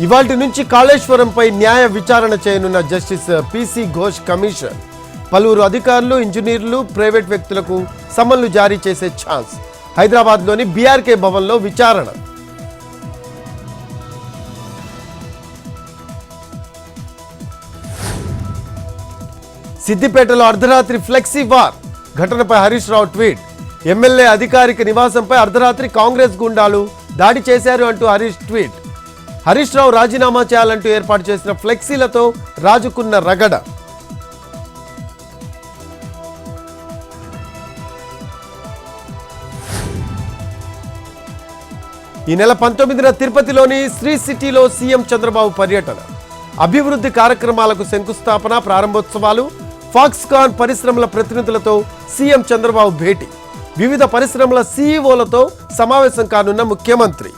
ఇవాల్టి నుంచి కాళేశ్వరంపై న్యాయ విచారణ చేయనున్న జస్టిస్ పిసి ఘోష్ కమిషన్ పలువురు అధికారులు, ఇంజనీర్లు, ప్రైవేట్ వ్యక్తులకు సమన్లు జారీ చేసే ఛాన్స్. హైదరాబాద్లోని బీఆర్కే భవన్లో విచారణ. సిద్దిపేటలో అర్ధరాత్రి ఫ్లెక్సీ వార్ ఘటనపై హరీష్ రావు ట్వీట్. ఎమ్మెల్యే అధికారిక నివాసంపై అర్ధరాత్రి కాంగ్రెస్ గుండాలు దాడి చేశారు అంటూ హరీష్ ట్వీట్. హరీష్ రావు రాజీనామా చేయాలంటూ ఏర్పాటు చేసిన ఫ్లెక్సీలతో రాజుకున్న రగడ. ఈ నెల 19న తిరుపతిలోని శ్రీ సిటీలో సీఎం చంద్రబాబు పర్యటన. అభివృద్ధి కార్యక్రమాలకు శంకుస్థాపన, ప్రారంభోత్సవాలు, ఫాక్స్కాన్ పరిశ్రమల ప్రతినిధులతో సీఎం చంద్రబాబు భేటీ. వివిధ పరిశ్రమల సీఈఓలతో సమావేశం కానున్న ముఖ్యమంత్రి.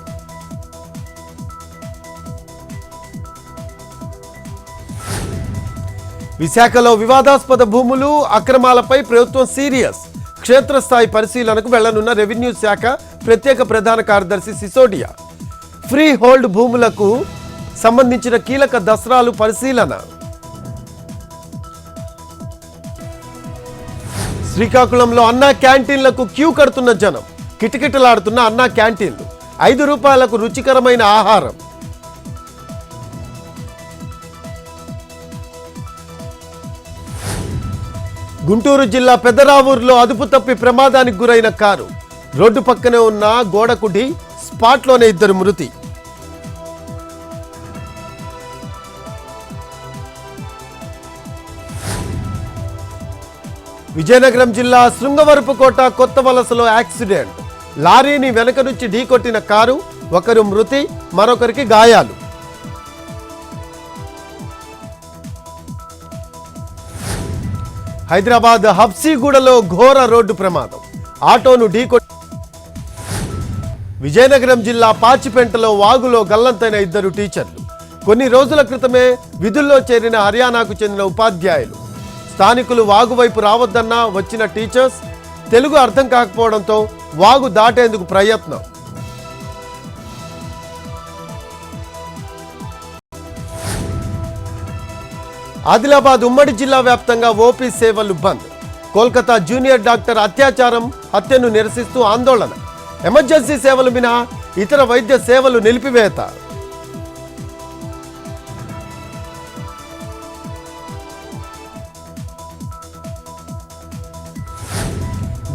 విశాఖలో వివాదాస్పద భూములు, అక్రమాలపై ప్రభుత్వం సీరియస్. క్షేత్రస్థాయి పరిశీలనకు వెళ్లనున్న రెవెన్యూ శాఖ ప్రత్యేక ప్రధాన కార్యదర్శి సిసోడియా. ఫ్రీ హోల్డ్ భూములకు సంబంధించిన కీలక దస్త్రాలు పరిశీలన. శ్రీకాకుళంలో అన్నా క్యాంటీన్లకు క్యూ కడుతున్న జనం. కిటకిటలాడుతున్న అన్నా క్యాంటీన్లు. 5 రూపాయలకు రుచికరమైన ఆహారం. గుంటూరు జిల్లా పెద్దరావూరులో అదుపు తప్పి ప్రమాదానికి గురైన కారు. రోడ్డు పక్కనే ఉన్న గోడకుడి స్పాట్లోనే 2 మృతి. విజయనగరం జిల్లా శృంగవరపుకోట కొత్త వలసలో యాక్సిడెంట్. లారీని వెనక నుంచి ఢీకొట్టిన కారు. 1 మృతి, మరొకరికి గాయాలు. హైదరాబాద్ హబ్సీగూడలో ఘోర రోడ్డు ప్రమాదం. ఆటోను ఢీకొట్టి. విజయనగరం జిల్లా పాచిపెంటలో వాగులో గల్లంతైన 2 టీచర్లు. కొన్ని రోజుల క్రితమే విధుల్లో చేరిన హర్యానాకు చెందిన ఉపాధ్యాయులు. స్థానికులు వాగు వైపు రావద్దన్నా వచ్చిన టీచర్స్ తెలుగు అర్థం కాకపోవడంతో వాగు దాటేందుకు ప్రయత్నం. ఆదిలాబాద్ ఉమ్మడి జిల్లా వ్యాప్తంగా ఓపీ సేవలు బంద్. కోల్కతా జూనియర్ డాక్టర్ అత్యాచారం, హత్యను నిరసిస్తూ ఆందోళన. ఎమర్జెన్సీ సేవలు మినహా ఇతర వైద్య సేవలు నిలిపివేత.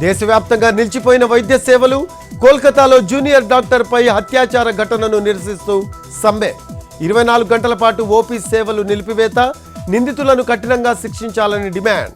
దేశవ్యాప్తంగా నిలిచిపోయిన వైద్య సేవలు. కోల్కతాలో జూనియర్ డాక్టర్ పై అత్యాచార ఘటనను నిరసిస్తూ సమ్మె. 24 గంటల పాటు ఓపీ సేవలు నిలిపివేత. నిందితులను కఠినంగా శిక్షించాలని డిమాండ్.